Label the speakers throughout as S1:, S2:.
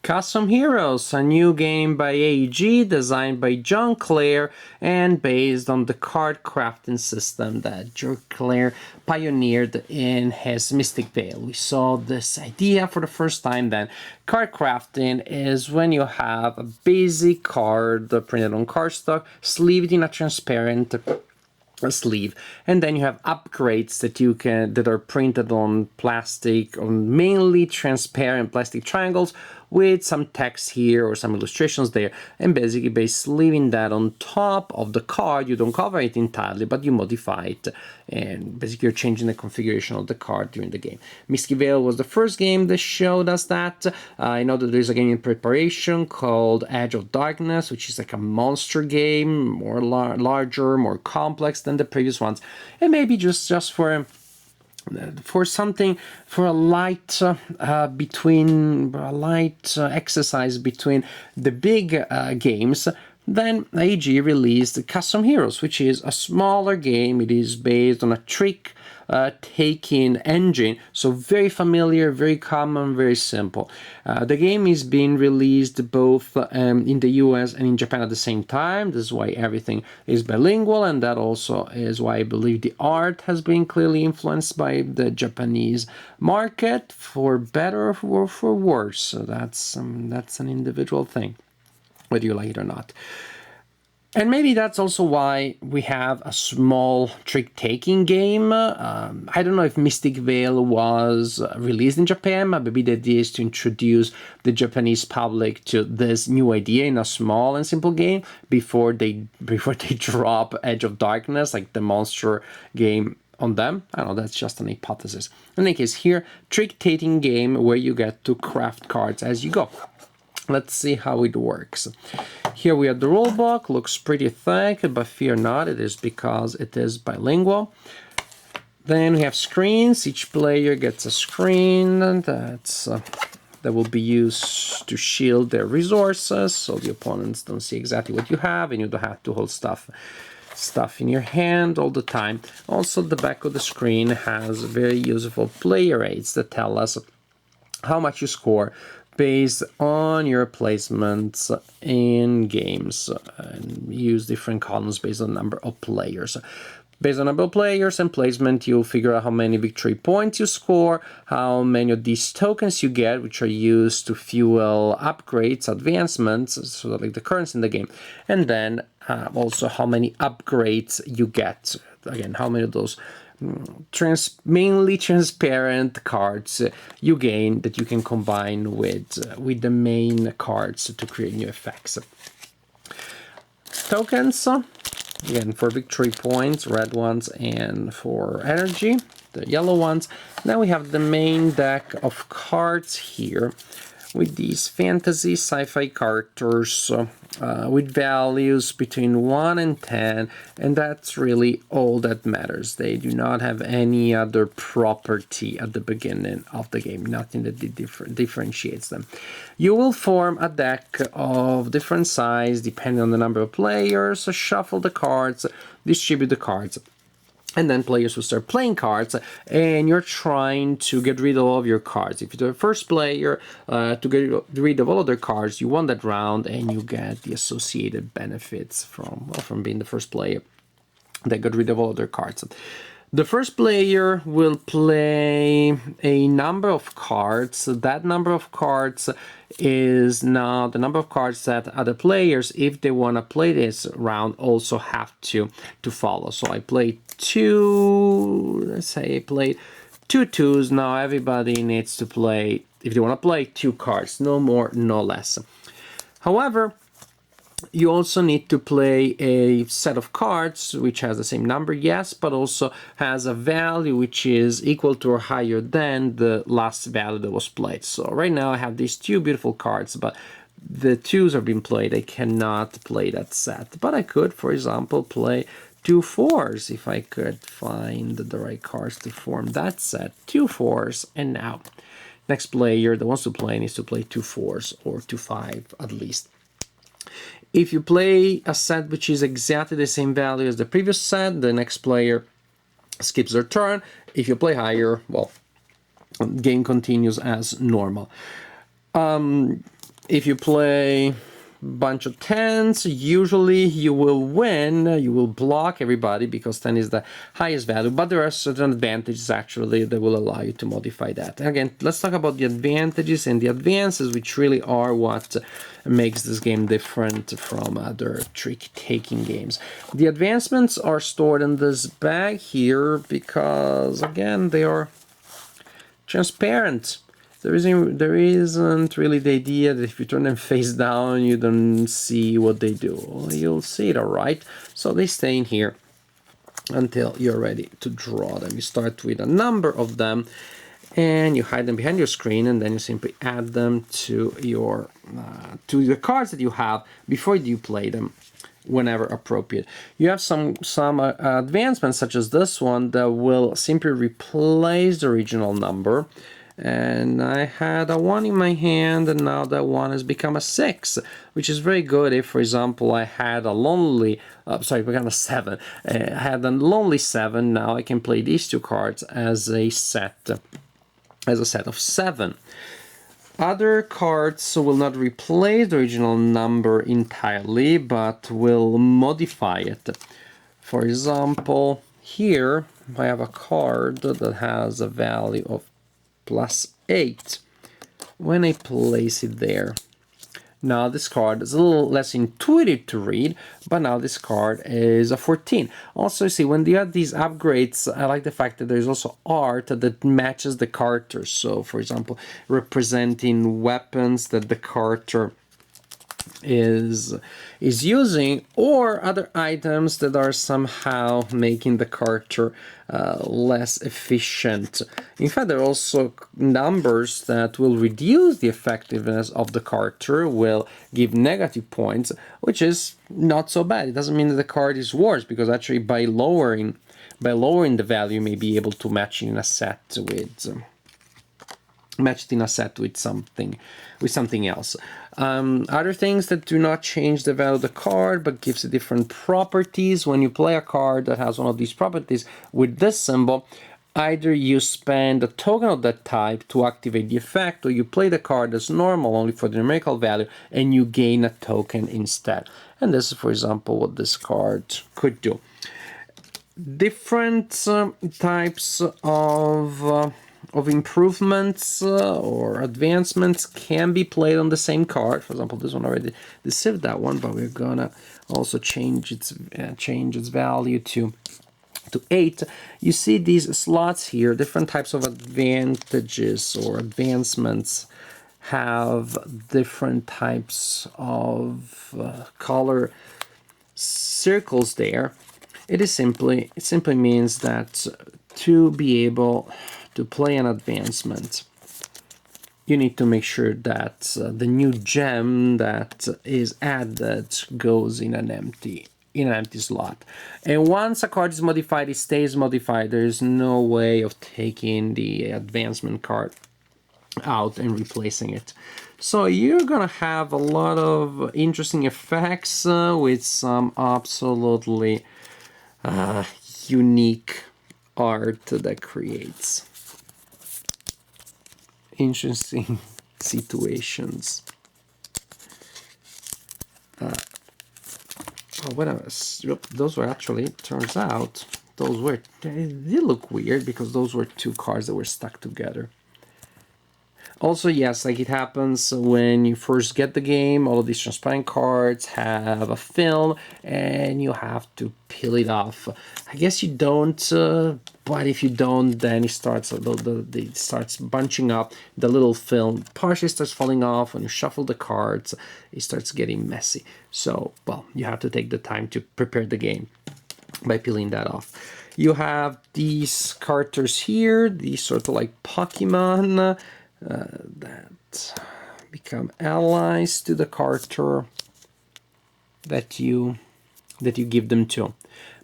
S1: Custom Heroes, a new game by AEG, designed by John Clare, and based on the card crafting system that John Clare pioneered in his Mystic Vale. We saw this idea for the first time then. Card crafting is when you have a basic card printed on cardstock, sleeved in a transparent sleeve, and then you have upgrades that are printed on plastic, on mainly transparent plastic triangles with some text here or some illustrations there, and basically by sleeving that on top of the card, you don't cover it entirely, but you modify it, and basically you're changing the configuration of the card during the game. Mystic Vale was the first game that showed us that. I know that there's a game in preparation called Edge of Darkness, which is like a monster game, more larger, more complex than the previous ones, and maybe just for something, for a light exercise between the big games. Then AEG released Custom Heroes, which is a smaller game. It is based on a trick-taking engine, so very familiar, very common, very simple. The game is being released both in the US and in Japan at the same time. This is why everything is bilingual, and that also is why I believe the art has been clearly influenced by the Japanese market, for better or for worse. So that's an individual thing, whether you like it or not. And maybe that's also why we have a small trick-taking game. I don't know if Mystic Vale was released in Japan, but maybe the idea is to introduce the Japanese public to this new idea in a small and simple game before they drop Edge of Darkness, like the monster game, on them. I don't know, that's just an hypothesis. In any case, here, trick-taking game where you get to craft cards as you go. Let's see how it works. Here we have the rulebook, looks pretty thick, but fear not, it is because it is bilingual. Then we have screens. Each player gets a screen that will be used to shield their resources, so the opponents don't see exactly what you have, and you don't have to hold stuff in your hand all the time. Also, the back of the screen has very useful player aids that tell us how much you score based on your placements in games, and use different columns based on number of players. Based on number of players and placement, you'll figure out how many victory points you score, how many of these tokens you get, which are used to fuel upgrades, advancements, so like the currency in the game, and then also how many upgrades you get. Again, how many of those mainly transparent cards you gain that you can combine with the main cards to create new effects. Tokens, again, for victory points, red ones, and for energy, the yellow ones. Now we have the main deck of cards here with these fantasy sci-fi characters with values between 1 and 10, and that's really all that matters. They do not have any other property at the beginning of the game, nothing that differentiates them. You will form a deck of different size depending on the number of players, so shuffle the cards, distribute the cards, and then players will start playing cards, and you're trying to get rid of all of your cards. If you're the first player to get rid of all of their cards, you won that round, and you get the associated benefits from being the first player that got rid of all of their cards. The first player will play a number of cards. That number of cards is now the number of cards that other players, if they want to play this round, also have to follow. So I played let's say I played 2 twos. Now everybody needs to play, if they want to play, 2 cards, no more, no less. However, you also need to play a set of cards which has the same number, yes, but also has a value which is equal to or higher than the last value that was played. So right now I have these 2 beautiful cards, but the 2s are being played. I cannot play that set, but I could, for example, play 2 4s if I could find the right cards to form that set. 2 4s, and now next player that wants to play needs to play 2 4s or 2 5 at least. If you play a set which is exactly the same value as the previous set, the next player skips their turn. If you play higher, well, game continues as normal. If you play bunch of 10s, usually you will win, you will block everybody because 10 is the highest value, but there are certain advantages actually that will allow you to modify that. And again, let's talk about the advantages and the advances, which really are what makes this game different from other trick-taking games. The advancements are stored in this bag here because, again, they are transparent. There isn't really the idea that if you turn them face down, you don't see what they do. You'll see it, all right? So they stay in here until you're ready to draw them. You start with a number of them, and you hide them behind your screen, and then you simply add them to your to the cards that you have before you play them, whenever appropriate. You have some advancements such as this one that will simply replace the original number. And I had a 1 in my hand, and now that 1 has become a 6, which is very good if, for example, I had a lonely, become a 7. I had a lonely 7, now I can play these two cards as a set of 7. Other cards will not replace the original number entirely, but will modify it. For example, here I have a card that has a value of +8. When I place it there, now this card is a little less intuitive to read, but now this card is a 14. Also, see, when you add these upgrades, I like the fact that there's also art that matches the characters. So, for example, representing weapons that the character is using, or other items that are somehow making the character less efficient. In fact, there are also numbers that will reduce the effectiveness of the character, will give negative points, which is not so bad. It doesn't mean that the card is worse, because actually by lowering the value, you may be able to match it in a set with something else. Other things that do not change the value of the card but gives it different properties. When you play a card that has one of these properties with this symbol, either you spend a token of that type to activate the effect, or you play the card as normal only for the numerical value and you gain a token instead. And this is, for example, what this card could do. Different types of improvements or advancements can be played on the same card. For example, this one already deceived that one, but we're gonna also change its value to 8. You see these slots here, different types of advantages or advancements have different types of color circles there. It simply means that to be able to play an advancement, you need to make sure that the new gem that is added goes in an empty slot. And once a card is modified, it stays modified. There is no way of taking the advancement card out and replacing it. So you're gonna have a lot of interesting effects with some absolutely unique art that creates interesting situations. Those were actually, turns out, they did look weird because those were two cards that were stuck together. Also, yes, like it happens when you first get the game, all of these transparent cards have a film and you have to peel it off. I guess you don't, but if you don't, then it starts bunching up. The little film partially starts falling off. When you shuffle the cards, it starts getting messy. So, well, you have to take the time to prepare the game by peeling that off. You have these characters here, these sort of like Pokemon, that become allies to the character that you give them to.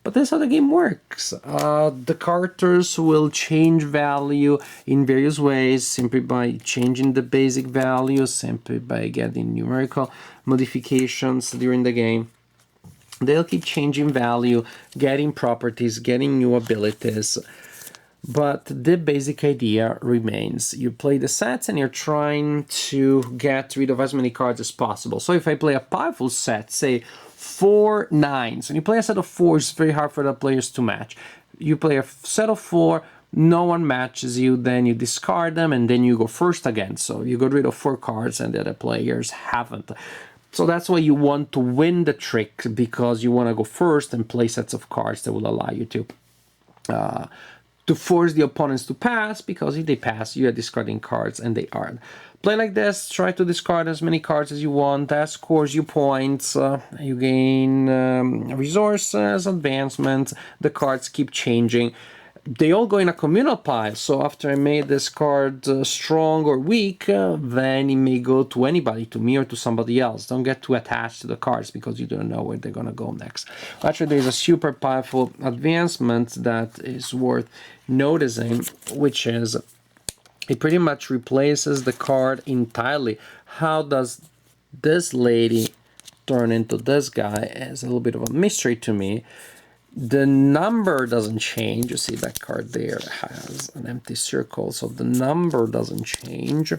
S1: But that's how the game works. The characters will change value in various ways, simply by changing the basic values, simply by getting numerical modifications during the game. They'll keep changing value, getting properties, getting new abilities. But the basic idea remains. You play the sets and you're trying to get rid of as many cards as possible. So if I play a powerful set, say 4 9s, and you play a set of 4s, it's very hard for the players to match. You play a set of 4, no one matches you, then you discard them, and then you go first again. So you got rid of 4 cards and the other players haven't. So that's why you want to win the trick, because you want to go first and play sets of cards that will allow you to force the opponents to pass, because if they pass, you are discarding cards and they aren't. Play like this, try to discard as many cards as you want, that scores you points, you gain resources, advancements, the cards keep changing. They all go in a communal pile, so after I made this card strong or weak, then it may go to anybody, to me or to somebody else. Don't get too attached to the cards, because you don't know where they're gonna go next. Actually, there's a super powerful advancement that is worth noticing, which is it pretty much replaces the card entirely. How does this lady turn into this guy is a little bit of a mystery to me. The number doesn't change. You see that card there has an empty circle, so the number doesn't change.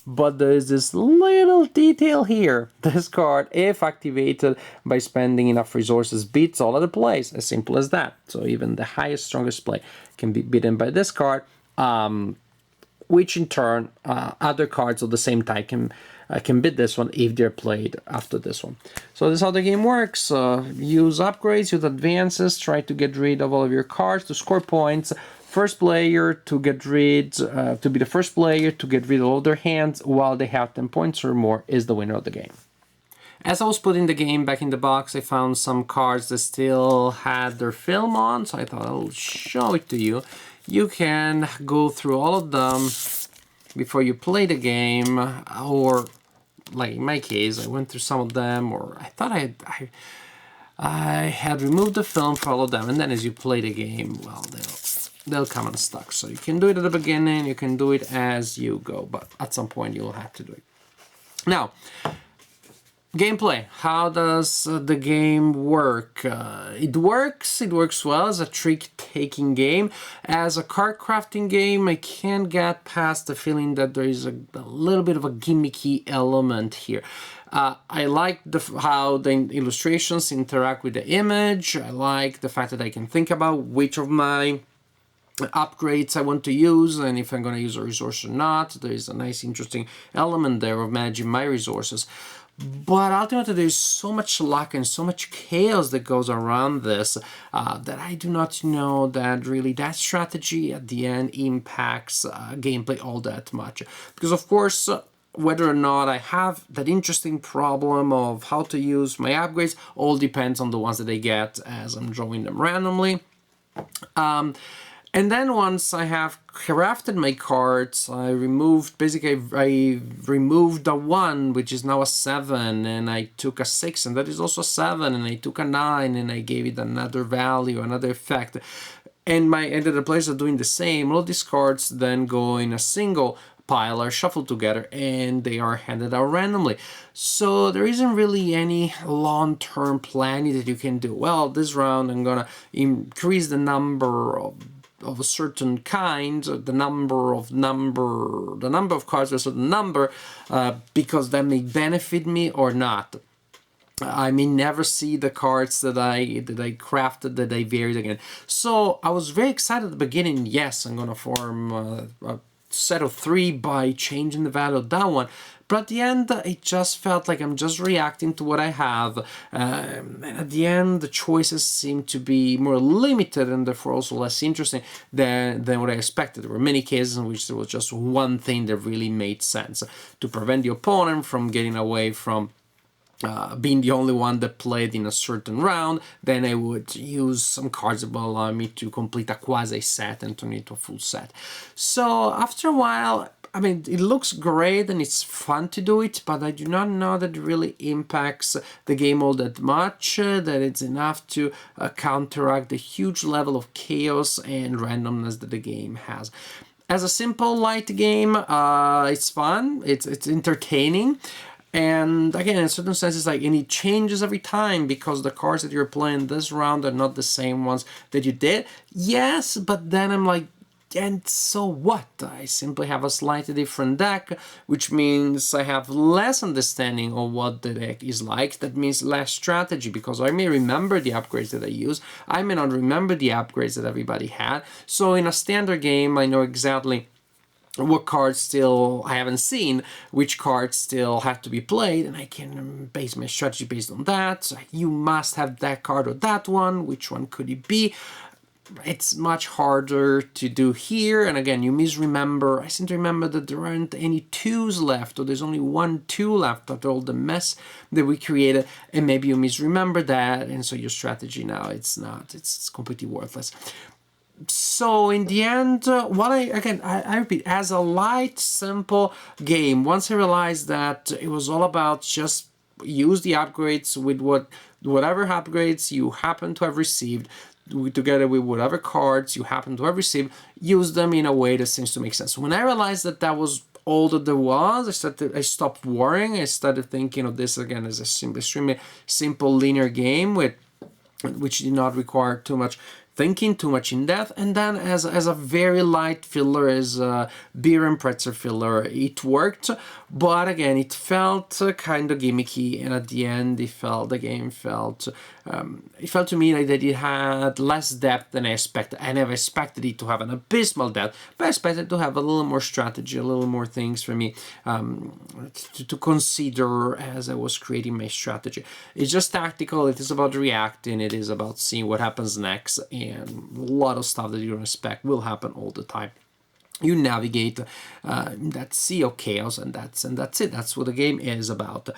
S1: But there's this little detail here. This card, if activated by spending enough resources, beats all other plays. As simple as that. So even the highest, strongest play can be beaten by this card, which in turn, other cards of the same type can beat this one if they're played after this one. So this is how the game works. Use upgrades, use advances, try to get rid of all of your cards to score points. First player to get rid, to be the first player to get rid of all their hands while they have 10 points or more is the winner of the game. As I was putting the game back in the box, I found some cards that still had their film on, so I thought I'll show it to you. You can go through all of them before you play the game, or like in my case, I went through some of them, or I thought I had removed the film for all of them, and then as you play the game, well, they'll come unstuck. So you can do it at the beginning, you can do it as you go, but at some point you'll have to do it. Now, gameplay. How does the game work? It works well as a trick-taking game. As a card crafting game, I can't get past the feeling that there is a little bit of a gimmicky element here. I like how the illustrations interact with the image. I like the fact that I can think about which of my upgrades I want to use and if I'm going to use a resource or not. There is a nice interesting element there of managing my resources. But ultimately, there's so much luck and so much chaos that goes around this that I do not know that really that strategy at the end impacts gameplay all that much. Because of course, whether or not I have that interesting problem of how to use my upgrades all depends on the ones that I get as I'm drawing them randomly. And then once I have crafted my cards, I removed a 1, which is now a 7, and I took a 6, and that is also a 7, and I took a 9, and I gave it another value, another effect. And the players are doing the same. All these cards then go in a single pile, are shuffled together, and they are handed out randomly. So there isn't really any long-term planning that you can do. Well, this round I'm gonna increase the number of a certain kind, the number of cards with a certain number, because that may benefit me or not. I may never see the cards that I crafted that I varied again. So I was very excited at the beginning. Yes, I'm gonna form a set of 3 by changing the value of that one. But at the end, it just felt like I'm just reacting to what I have. And at the end, the choices seem to be more limited and therefore also less interesting than what I expected. There were many cases in which there was just one thing that really made sense to prevent the opponent from getting away from being the only one that played in a certain round. Then I would use some cards that will allow me to complete a quasi set and turn it into a full set. So after a while, I mean, it looks great and it's fun to do it, but I do not know that it really impacts the game all that much, that it's enough to counteract the huge level of chaos and randomness that the game has. As a simple light game, it's fun, it's entertaining. And again, in certain senses, like, and it changes every time because the cards that you're playing this round are not the same ones that you did. Yes, but then I'm like, and so what? I simply have a slightly different deck, which means I have less understanding of what the deck is like. That means less strategy, because I may remember the upgrades that I use, I may not remember the upgrades that everybody had. So in a standard game, I know exactly what cards still I haven't seen, which cards still have to be played, and I can base my strategy based on that. So you must have that card or that one, which one could it be? It's much harder to do here, and again, you misremember. I seem to remember that there aren't any 2s left, or there's only 1 2 left after all the mess that we created, and maybe you misremember that, and so your strategy now, it's completely worthless. So in the end, what I repeat, as a light, simple game, once I realized that it was all about just use the upgrades with whatever upgrades you happen to have received, together with whatever cards you happen to have received, use them in a way that seems to make sense. When I realized that that was all that there was, I stopped worrying. I started thinking of this again as a extremely simple linear game which did not require too much thinking, too much in depth, and then as a very light filler, as a beer and pretzel filler, it worked. But again, it felt kind of gimmicky, and at the end, the game felt to me like that it had less depth than I expected. I never expected it to have an abysmal depth, but I expected to have a little more strategy, a little more things for me to consider as I was creating my strategy. It's just tactical. It is about reacting. It is about seeing what happens next, and a lot of stuff that you don't expect will happen all the time. You navigate that sea of chaos, and that's it. That's what the game is about.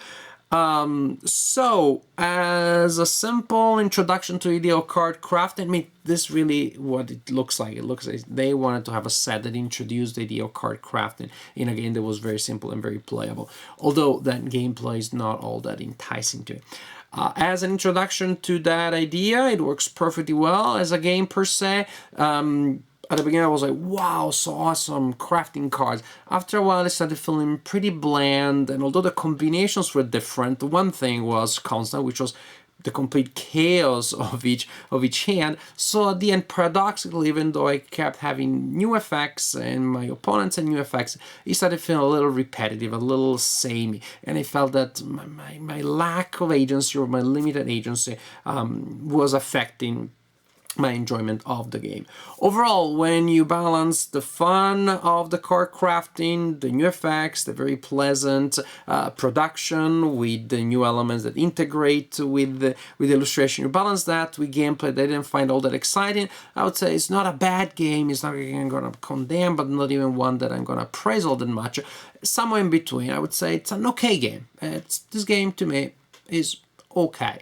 S1: So, as a simple introduction to EDO card crafting, I mean, this really what it looks like. It looks like they wanted to have a set that introduced EDO card crafting in a game that was very simple and very playable. Although that gameplay is not all that enticing to it. As an introduction to that idea, it works perfectly well. As a game per se, at the beginning I was like, wow, so awesome, crafting cards. After a while, I started feeling pretty bland, and although the combinations were different, one thing was constant, which was the complete chaos of each hand. So at the end, paradoxically, even though I kept having new effects and my opponents had new effects, it started feeling a little repetitive, a little samey, and I felt that my lack of agency, or my limited agency, was affecting my enjoyment of the game. Overall, when you balance the fun of the card crafting, the new effects, the very pleasant production with the new elements that integrate with the illustration, you balance that with gameplay that I didn't find all that exciting, I would say it's not a bad game. It's not a game I'm going to condemn, but not even one that I'm going to praise all that much. Somewhere in between, I would say it's an okay game. This game to me is okay.